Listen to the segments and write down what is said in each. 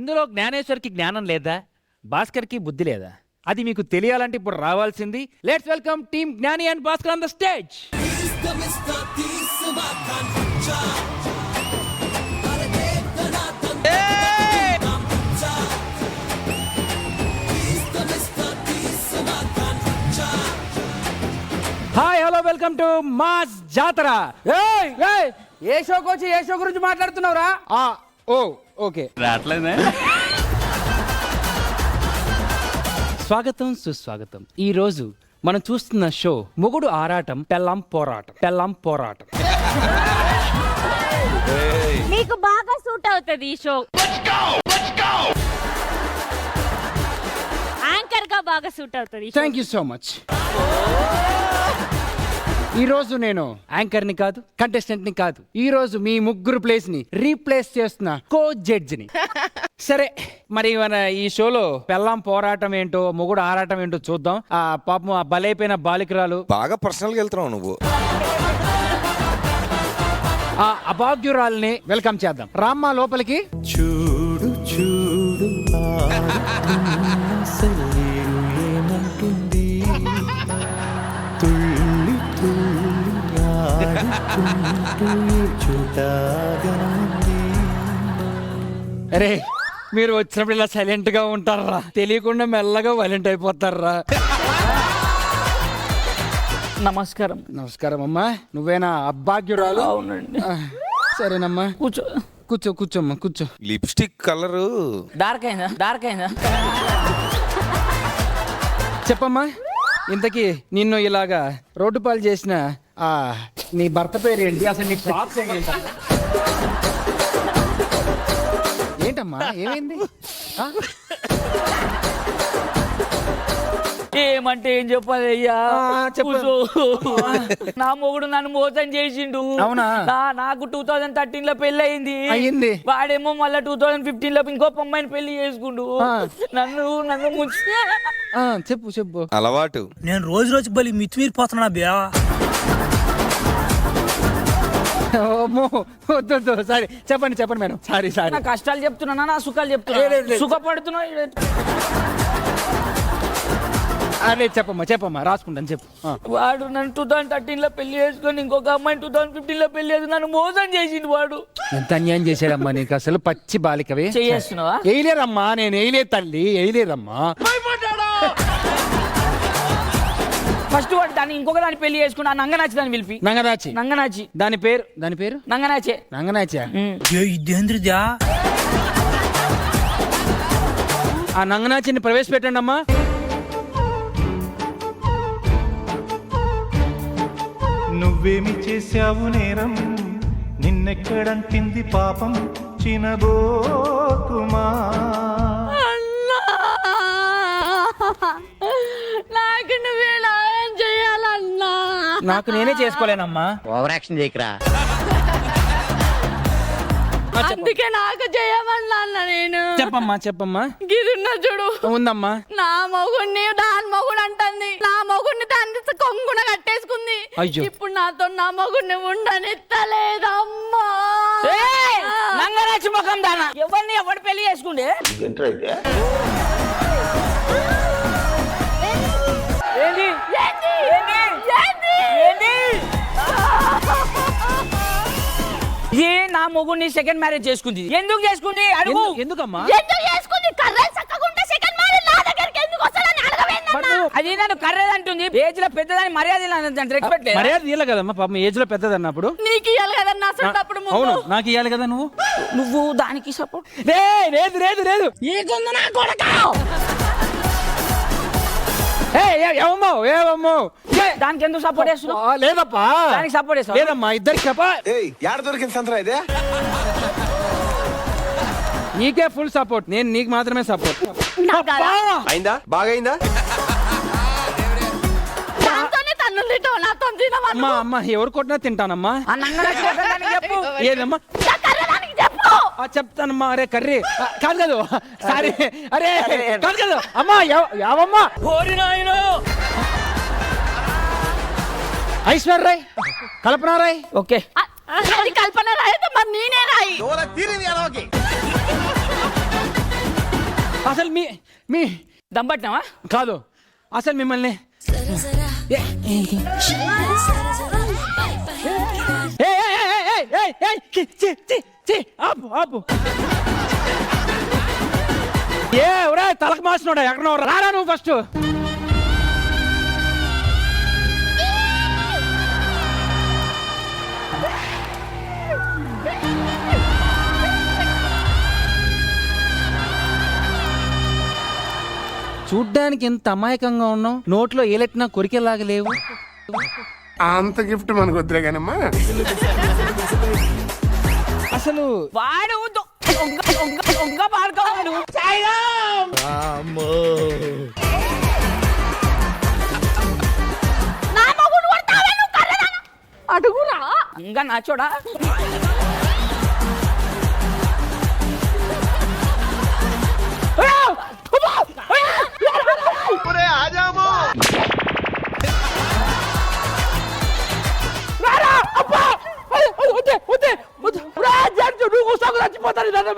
ఇందులో జ్ఞానేశ్వర్కి జ్ఞానం లేదా, భాస్కర్కి బుద్ధి లేదా? అది మీకు తెలియాలంటే ఇప్పుడు రావాల్సింది. లెట్స్ వెల్కమ్ టీమ్ జ్ఞాని and Bhaskar on the stage. Hi hello welcome to mass జాతర. ఏ షోకి వచ్చి ఏ షో గురించి మాట్లాడుతున్నావురా? ఓకే రావట్లేదా? స్వాగతం సుస్వాగతం. ఈ రోజు మనం చూస్తున్న షో మొగుడు ఆరాటం పెళ్ళాం పోరాటం. పెళ్ళాం పోరాటం నీకు బాగా సూట్ అవుతుంది ఈ షో. యాంకర్ గా బాగా సూట్ అవుతుంది. Thank you so much. ఈ రోజు నేను యాంకర్ ని కాదు, కంటెస్టెంట్ ని కాదు, ఈ రోజు మీ ముగ్గురు ప్లేస్ ని రీప్లేస్ చేస్తున్న కో జడ్జి ని. సరే, మరి మన ఈ షోలో పెళ్ళాం పోరాటం ఏంటో, మొగుడు ఆరాటం ఏంటో చూద్దాం. ఆ పాపం ఆ బలైపోయిన బాలికరాలు, బాగా పర్సనల్ గా వెళ్తున్నావు నువ్వు. ఆ అభాగ్యురాల్ని వెల్కమ్ చేద్దాం. రామ్మా లోపలికి. చూడు చూడు ఏమంటుంది, తుళ్ళి తుళ్ళి ఆడుకుంటూ చూడగా ఉంది. అరే, మీరు వచ్చినప్పుడు ఇలా సైలెంట్ గా ఉంటారా? తెలియకుండా మెల్లగా వైలెంట్ అయిపోతారా? నమస్కారం. నమస్కారం అమ్మా. నువ్వేనా అభాగ్యురాలు? అవునండి. సరేనమ్మా, కూర్చో. కూర్చోమ్మా కూర్చో. లిప్స్టిక్ కలరు డార్క్ అయిందా? చెప్పమ్మా, ఇంతకీ నిన్ను ఇలాగా రోడ్డు పాలు చేసిన ఆ నీ భర్త పేరు ఏంటి? అసలు నీ క్లాత్స్ ఏంటమ్మా, ఏమైంది? ఏమంటే ఏం చెప్పాలి అయ్యా? చెప్పు. నా మొగుడు నన్ను మోసం చేసిండు. అవునా? నాకు 2013 లో పెళ్లి అయ్యింది. వాడేమో మళ్ళీ 2015 లో ఇంకో అమ్మాయిని పెళ్లి చేసుకుండు. నన్ను ముంచి. చెప్పు. అలవాటు. నేను రోజు రోజుకి బలి మితిమీరిపోతున్నా బ్యా. వద్దు. సారీ, చెప్పండి మేడం. సారీ. నా కష్టాలు చెప్తున్నా, నా సుఖాలు చెప్తున్నా. సుఖపడుతున్నా. అదే చెప్పమ్మా రాసుకుంటాను. చెప్పు. వాడు నన్ను 2013 లో పెళ్లి చేసుకొని ఇంకొక అమ్మాయిని 2015 లో పెళ్లి చేసుకుని నన్ను మోసం చేసిండు వాడు. ఎంత అన్యాయం చేశాడమ్మా నీకు, అసలు పచ్చి బాలికవే. చేస్తున్నావా? వేయలేరమ్మా, నేను వేయలేదు తల్లి, వేయలేదమ్మా. ఫస్ట్ వాడు దాన్ని ఇంకొక దాన్ని పెళ్లి చేసుకున్నా. నంగనాచి దాన్ని పిలిపి. నంగనాచి దాని పేరు నంగనాచే. ఇదేంద్రిదా? ఆ నంగనాచిని ప్రవేశపెట్టండి అమ్మా. నువ్వేమి చేశావు నేరం, నిన్నెక్కడంటింది పాపం చినబోకుమా. నాకు నువ్వే న్యాయం చేయాలన్నా. నాకు నేనే చేసుకోలేనమ్మా. Over action చేయకరా. అందుకే నాకు చేయమన్నా నేను. చెప్పమ్మా. గిరున్న చూడు ఉందమ్మా. నా మొగుడిని దాని మొగుడు అంటుంది. నా మొగుడిని దాన్ని కొంగున కట్టేసుకుంది. అయ్యో. ఇప్పుడు నాతో నా మొగుడిని ఉండనిత్తలేదమ్మా. నంగనాచి ముఖం దానా. ఎవడు పెళ్లి చేసుకుండే? ఏ నా మొగుడిని సెకండ్ మ్యారేజ్ చేసుకుంది. ఎందుకు చేసుకుంది అడుగు. ఎందుకమ్మా? ఎందుకు చేసుకుంది? కర్ర చక్కకుంటే సెకండ్ మ్యారేజ్ నా దగ్గరికి ఎందుకు వస్తాడని అడగవేందన్నా? అది నన్ను కర్రేది అంటుంది. ఏజ్ లో పెద్దదాని మర్యాద రెస్పెక్ట్ లేదు. మర్యాద ఇయ్యాలి కదమ్మా, పాపం ఏజ్ లో పెద్దదన్నప్పుడు. నీకు ఇయ్యాలి కదన్నా అసలు. అవును, నాకు ఇయ్యాలి కదా. నువ్వు దానికి సపోర్ట్. లేదు. ఏమమ్మో దానికి ఎందుకు సపోర్ట్ చేస్తున్నావు? లేదప్పా, దానికి సపోర్ట్ చేస్తావు? లేదమ్మా, ఇద్దరికి చెప్పా. యాడ దొరికింది సంతరా ఇదే? నీకే ఫుల్ సపోర్ట్, నేను నీకు మాత్రమే సపోర్ట్. అయిందా? బాగా అయిందా? దాంతోనే తన్నులు తింటావు, నాతో తినవా? అమ్మా ఎవరు కొట్టినా తింటానమ్మా. ఆ నంగనాచి ముఖం దానికి చెప్పు. ఏదమ్మా? నా కర్ర దానికి చెప్పు. చెప్తానమ్మా. అరే కర్రీ కాదు కదా, సారీ. అరే కాదు కదా అమ్మా. యావమ్మా? ఐశ్వర్య రాయ్, కల్పన రాయ్. ఓకే, అది కల్పన రాయతో మరి నేనే రాయి. అసలు మీ మీ దమ్పట్టినావా? కాదు అసలు మిమ్మల్ని ఏ- ఏ- చి, ఆపు ఆపు ఏ ఎవరా తలకు మార్చినోడా ఎక్కడ రారా నువ్వు ఫస్ట్. చూడ్డానికి ఎంత అమాయకంగా ఉన్నావు, నోట్లో ఏలెట్టినా కొరికేలాగా లేవు. అంత గిఫ్ట్ మనకు వద్దులే కానమ్మా. అసలు వాడు దొంగ పాడుకోవాడు. నా మొగుడు కొడతావా నువ్వు కర్రదానా? అడుగురా. ఇంకా నాచోడా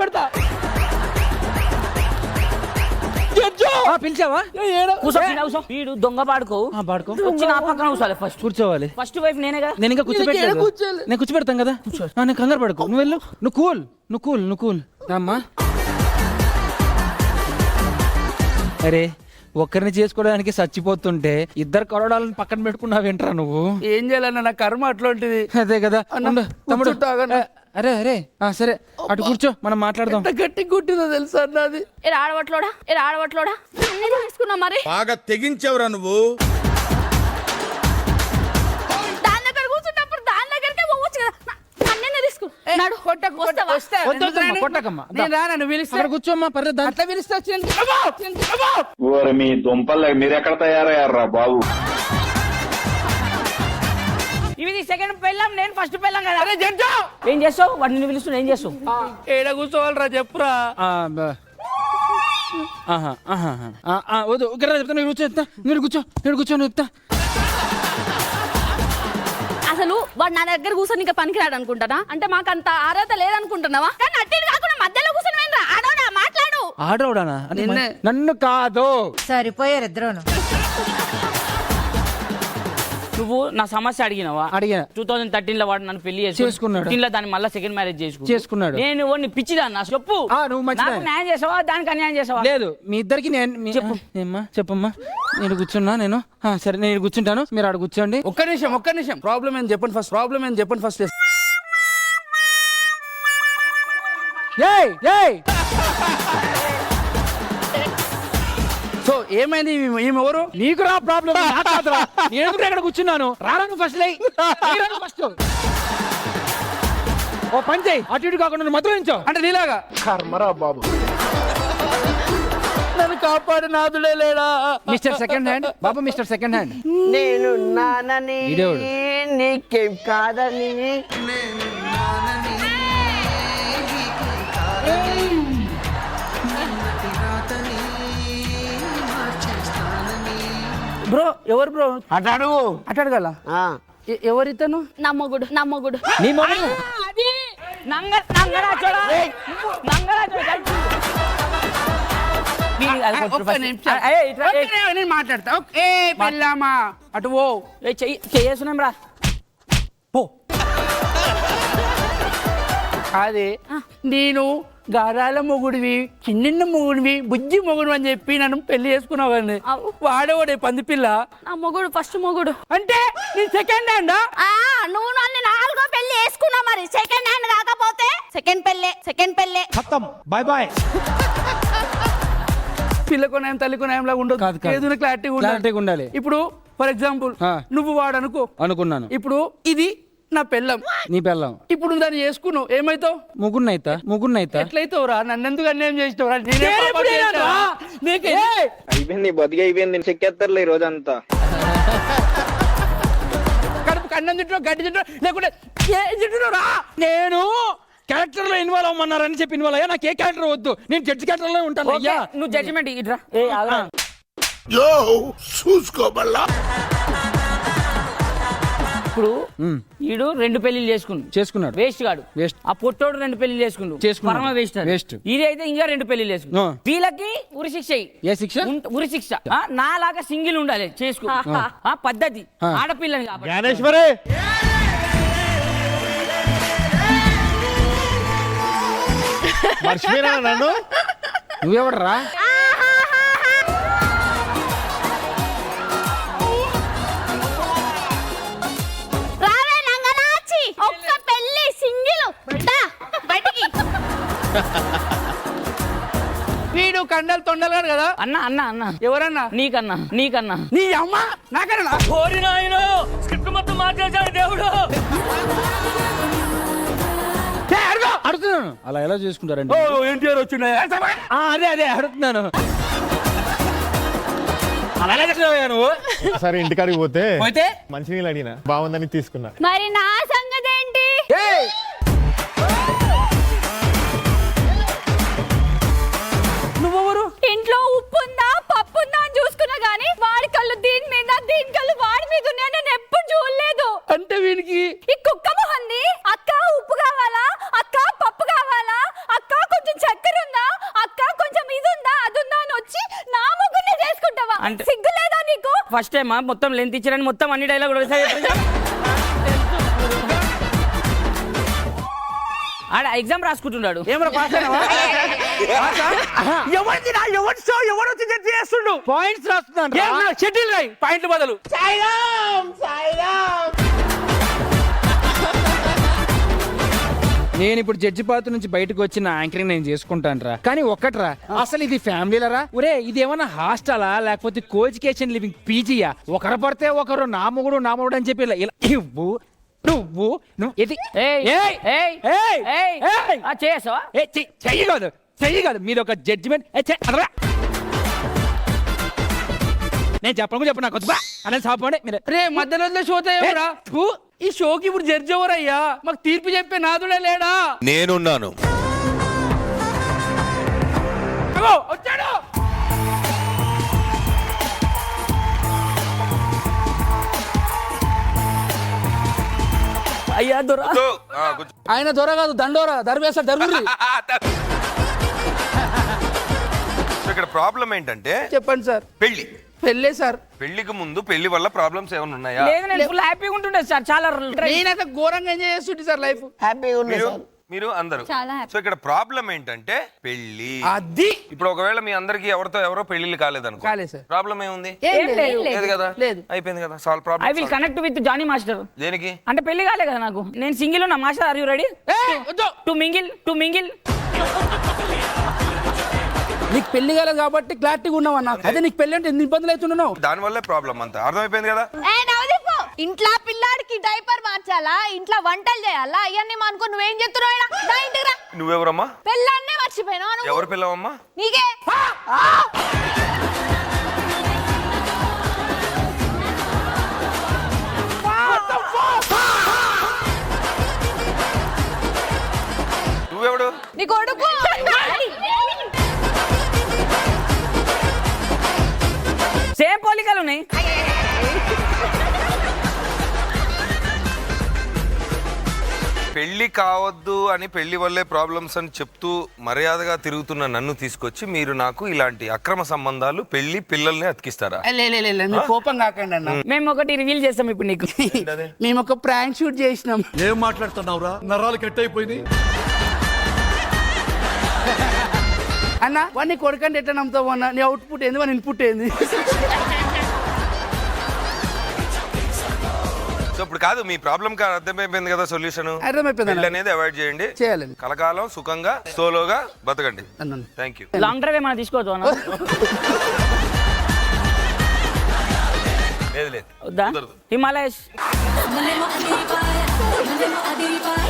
పెడతా పిలిచావా? వీడు దొంగ పాడుకో. పాడుకో వచ్చి నా పక్కన కూర్చోవాలి. ఫస్ట్ కూర్చోవాలి. ఫస్ట్ వైఫ్ నేనేగా. నేను ఇంకా కూర్చోబెట్టలేదు. నేను కూర్చోబెడతాను కదా. నేను కంగారు పడుకో, నువ్వు వెళ్ళు. నువ్వు కూల్ అమ్మా. అరే ఒక్కరిని చేసుకోవడానికి చచ్చిపోతుంటే ఇద్దరు కొరడాలను పక్కన పెట్టుకున్నావేంట్రా నువ్వు? ఏం చేయాలన్న నా కర్మ అట్లాంటిది. అదే కదా. ఉండు, తమ్ముడు. అరే సరే అటు కూర్చో, మనం మాట్లాడదాం. గట్టి గుట్టిందో తెలుసా నాది. ఏ ఆడవట్లోడా అన్నీ తీసుకున్నా మరి. బాగా తెగించావురా నువ్వు. దాని దగ్గర కూర్చున్నప్పుడు దాని దగ్గరకే పోవచ్చు కదా. అన్నీ తీసుకో. నాడు వస్తావా? కొట్టకమ్మా. అక్కడ కూర్చోమ్మా, పర్లేదు. అట్లా పిలిస్తే ఓరి మీ దుంపలు మీరెక్కడ తయారయ్యారా బాబు? ఇది సెకండ్ పెళ్ళాం, నేను ఫస్ట్ పెళ్ళాం కదా. ఏం చేస్తావు? వాడిని పిలుస్తున్నా ఏం చేస్తావు? ఏడ కూర్చోవాలరా చెప్పురా. వద్దు చెప్తా. నేను కూర్చో చెప్తా. అసలు వాడు నా దగ్గర కూర్చొని ఇంకా పనికిరాడు అనుకుంటానా? అంటే మాకు అంత అర్హత లేదనుకుంటున్నావా? కానీ అట్టి కాకుండా మధ్యలో కూర్చొని ఆడోడా మాట్లాడు. ఆడోడానా? నన్ను కాదు. సరిపోయారు ఇద్దరును. నువ్వు నా సమస్య అడిగినావా? అడిగా. 2013 లో వాడు నన్ను పెళ్లి చేసుకున్నాడు. 2015 లో దాన్ని మళ్ళీ సెకండ్ మ్యారేజ్ చేసుకున్నాడు. నేను వాడిని పిచ్చిదాన్నా చెప్పు. నువ్వు మంచిదా? నాకు న్యాయం చేసావా దానికి అన్యాయం చేసావా? లేదు, మీ ఇద్దరికి నేను చెప్పమ్మా. నేను కూర్చున్నా. సరే నేను కూర్చుంటాను, మీరు ఆడ కూర్చోండి. ఒక్క నిమిషం ప్రాబ్లం ఏం చెప్పండి ఫస్ట్. సో ఏమైంది? ఈమె ఎవరు? నీకు రా ప్రాబ్లం, నేను ఎక్కడ కూర్చున్నాను. రాను ఫస్ట్. ఓ పని చేయి, అటు ఇటు కాకుండా నువ్వు మధ్యలో నుంచో. అంటే నీలాగా కర్మరా బాబు. నన్ను కాపాడు నాదులే లేడా? మిస్టర్ సెకండ్ హ్యాండ్ బాబు, మిస్టర్ సెకండ్ హ్యాండ్. నేను నానని ఇదేవుడు. నీకేం కాదని. బ్రో ఎవరు బ్రో? అటాడగల ఎవరితను? నా మొగుడు నీ మొగుడు. అది నంగరాచోడా. నేను మాట్లాడతా. ఏ పెళ్ళామా అటు ఓ చేస్తున్నాం రా. పో. అదే నేను గారాల మొగుడివి, చిన్న మొగుడివి, బుజ్జి మొగుడు అని చెప్పి నన్ను పెళ్లి చేసుకున్నావు కానీ వాడేవాడే పందిపిల్ల. నా మొగుడు ఫస్ట్ మొగుడు. అంటే నీ సెకండ్ హ్యాండా? నువ్వు నన్ను 4వ పెళ్లి చేసుకున్నావు మరి. సెకండ్ హ్యాండ్ కాకపోతే సెకండ్ పెళ్ళే. Bye bye. పిల్ల కొనాయం తల్లి కొనాయం లాగా ఉండదు. కాదు. ఏదైనా క్లారిటీగా ఉండాలి. ఇప్పుడు ఫర్ ఎగ్జాంపుల్ నువ్వు వాడు అనుకున్నాను. ఇప్పుడు ఇది నా పెళ్ళం, నీ పెళ్ళం. ఇప్పుడు దాన్ని చేసుకున్నావు, ఏమైతావు? ముగ్గున్నైతా. ఎట్లయితావురా? నన్నెందుకు అన్యాయం చేసినవురా? అయిపోయింది బతికి అయిపోయింది. చెక్కేస్తారులే ఈ రోజంతా. కడుపు అన్నం తింటున్నావు, గడ్డి తింటున్నావు, లేకుంటే ఏం తింటున్నావురా? నేను క్యారెక్టర్ లో ఇన్వాల్వ్ అవ్వమన్నారని చెప్పి ఇన్వాల్వ్ అయ్యా. నాకు ఏ క్యారెక్టర్ వద్దు, నేను జడ్జి క్యారెక్టర్ లో ఉంటాను అయ్యా. నువ్వు జడ్జిమెంట్ ఇట్రా. చూసుకోబల్లా. ఇప్పుడు ఈడు 2 పెళ్లిళ్ళు చేసుకున్నాడు. వేస్ట్ గాడు. Waste. ఆ పొట్టోడు 2 పెళ్లిళ్ళు చేసుకున్నాడు. పరమ వేస్ట్. Waste. ఇది అయితే ఇంకా 2 పెళ్లిళ్ళు చేసుకున్నాడు. వీళ్ళకి ఉరి శిక్ష ఏ శిక్ష? ఉరి శిక్ష. నాలాగా సింగిల్ ఉండాలి చేసుకో. పద్ధతి ఆడపిల్లని కాబట్టి. జ్ఞానేశ్వరి మర్చిపోయినా నన్ను. నువ్వెవడరా? రావే నంగనాచి ఒక్క పెళ్లి సింగిల్ బయటికి. వీడు కండలు తొండలు గారు కదా. అన్న అన్న అన్న ఎవరన్నా? నీకన్నా నీకన్నా నీ అమ్మ నాకన్నా. స్క్రిప్ట్ మొత్తం మార్చేశాడు దేవుడు. అడుగుతున్నాను, అలా ఎలా చేసుకుంటారండి? ఎన్టీఆర్ వచ్చిండే. అదే అడుగుతున్నాను. అలా ఎలా చెప్పావయ్యా నువ్వు? సరే ఇంటికాడికి పోతే పోతే మంచినీళ్ళు అడిగినా బాగుందని తీసుకున్నా. మరి నా సంగతి ఏంటి? నువ్వెవరు? ఇంట్లో ఉప్పు ఉందా పప్పు ఉందా అని చూసుకున్నా గానీ వాడి కళ్ళు దీని మీద దీని కళ్ళు వాడి మీద ఉన్నాయని నేను ఎప్పుడు చూడలేదు. అంటే వీనికి ఈ కుక్క మొహంది అక్క ఉప్పు కావాలా, అక్క పప్పు కావాలా, అక్క కొంచెం చక్కెర ఉందా, అక్క కొంచెం ఇది ఉందా అది ఉందా అని వచ్చి నా ముగ్గురిని చేసుకుంటావా? అంటే- సిగ్గు లేదా నీకు? ఫస్ట్ టైం మొత్తం లెంత్ ఇచ్చారని మొత్తం అన్ని డైలాగ్ ఆడ ఎగ్జామ్ రాసుకుంటున్నాడు. ఏమరా పాస్ అయినావా? ఎవరిది నా ఎవరి షో ఎవరు వచ్చి జడ్జి చేస్తుండు? పాయింట్స్ రాస్తున్నాను. షెడ్యూల్ రాయి పాయింట్లు బదులు. నేను ఇప్పుడు జడ్జి పాత్ర నుంచి బయటకు వచ్చిన యాంకరింగ్ నేను చేసుకుంటాను రా. కానీ ఒక్కట్రా, అసలు ఇది ఫ్యామిలీలరా? ఒరే ఇది ఏమన్నా హాస్టలా లేకపోతే కో ఎడ్యుకేషన్ లివింగ్ పీజీయా? ఒకరు పడితే ఒకరు నా మొగుడు అని చెప్పి ఇలా ఇవ్వు నువ్వు ఇది చేసావా? చెయ్యి కాదు మీది ఒక జడ్జిమెంట్. నేను చెప్పను నాకు వద్దు అనే సాపండి మీరు. రే మధ్యలో షోతో ఎవరా? ఈ షోకి ఇప్పుడు జడ్జి ఎవరయ్యా? మాకు తీర్పు చెప్పే నాదుడే లేడా? నేనున్నాను. అగో, వచ్చాడు. అయ్యా దొర ఆయన దొర కాదు దండోరా దర్వేస దర్వురి. ఇక్కడ ప్రాబ్లం ఏంటంటే చెప్పండి సార్. పెళ్లి పెళ్ళే సార్. పెళ్లికి ముందు పెళ్లి వల్ల ప్రాబ్లమ్స్ ఏమైనా ఉన్నాయా? లేదు నేను ఫుల్ హ్యాపీగా ఉంటుండే సార్. చాలా నేనైతే ఘోరంగా ఎంజాయ్ చేస్తుంటే సార్ లైఫ్. మీరు అందరూ చాలా happy. సో ఇక్కడ ప్రాబ్లం ఏంటంటే పెళ్లి. అది ఇప్పుడు ఒకవేళ మీ అందరికి ఎవరో పెళ్లిళ్ళు కాలేదనుకో, కాలేదు సార్. ప్రాబ్లం ఏముంది? ఏం లేదు. లేదు కదా, లేదు. అయిపోయింది కదా, solve I problem. Will connect with Jani master. దేనికి? అంటే పెళ్లి కాలే కదా నాకు. నేను సింగిల్ ఉన్నా. Master are you ready to mingle? నీకు పెళ్లి కాలేదు కాబట్టి క్లారిటీగా ఉన్నావన్నా. అదే నీకు పెళ్లి అంటే ఎన్ని ఇబ్బందులు అవుతున్నావు? దాని వల్లే ప్రాబ్లం అంతా అర్థమైపోయింది కదా. ఇంట్లో పిల్లాడికి డైపర్ మార్చాలా, ఇంట్లో వంటలు చేయాలా, అవన్నీ మానుకో నువ్వేం చెప్తున్నావు? నువ్వెవరమ్మా? పెళ్ళాన్నే మర్చిపోయినా ఎవరు పిల్లవమ్మా? నీకే. నువ్వెవడు? నీ కొడుకు. సేమ్ పోలికలు ఉన్నాయి. పెళ్లి కావద్దు అని పెళ్లి వల్లే ప్రాబ్లమ్స్ అని చెప్తూ మర్యాదగా తిరుగుతున్న నన్ను తీసుకొచ్చి మీరు నాకు ఇలాంటి అక్రమ సంబంధాలు, పెళ్లి, పిల్లల్ని అతికిస్తారా? నువ్వు కోపం కాకండి అన్న. మేము ఒకటి రివీల్ చేస్తాం ఇప్పుడు నీకు. మేము ఒక ప్రాంక్ షూట్ చేసినాం. ఏం మాట్లాడుతున్నావురా? నరాలు కట్ అయిపోయింది. అన్న వాడిని కొడుకంటే ఎట్లా నమ్ముతావు అన్న? నీ అవుట్పుట్ ఏంది, వాని ఇన్పుట్ ఏంది? సో ఇప్పుడు కాదు మీ ప్రాబ్లం అర్థమైపోయింది కదా, సొల్యూషన్ అర్థమైపోయింది. పెళ్లి అనేది అవాయిడ్ చేయండి, చేయాలండి. కలకాలం సుఖంగా సోలోగా బతకండి. అన్నాను. Thank you. లాంగ్ డ్రైవ్ ఏమైనా తీసుకోవద్దు అన్న? లేదు వద్దా? కుదరదు. హిమాలయస్ అదిరిపాయ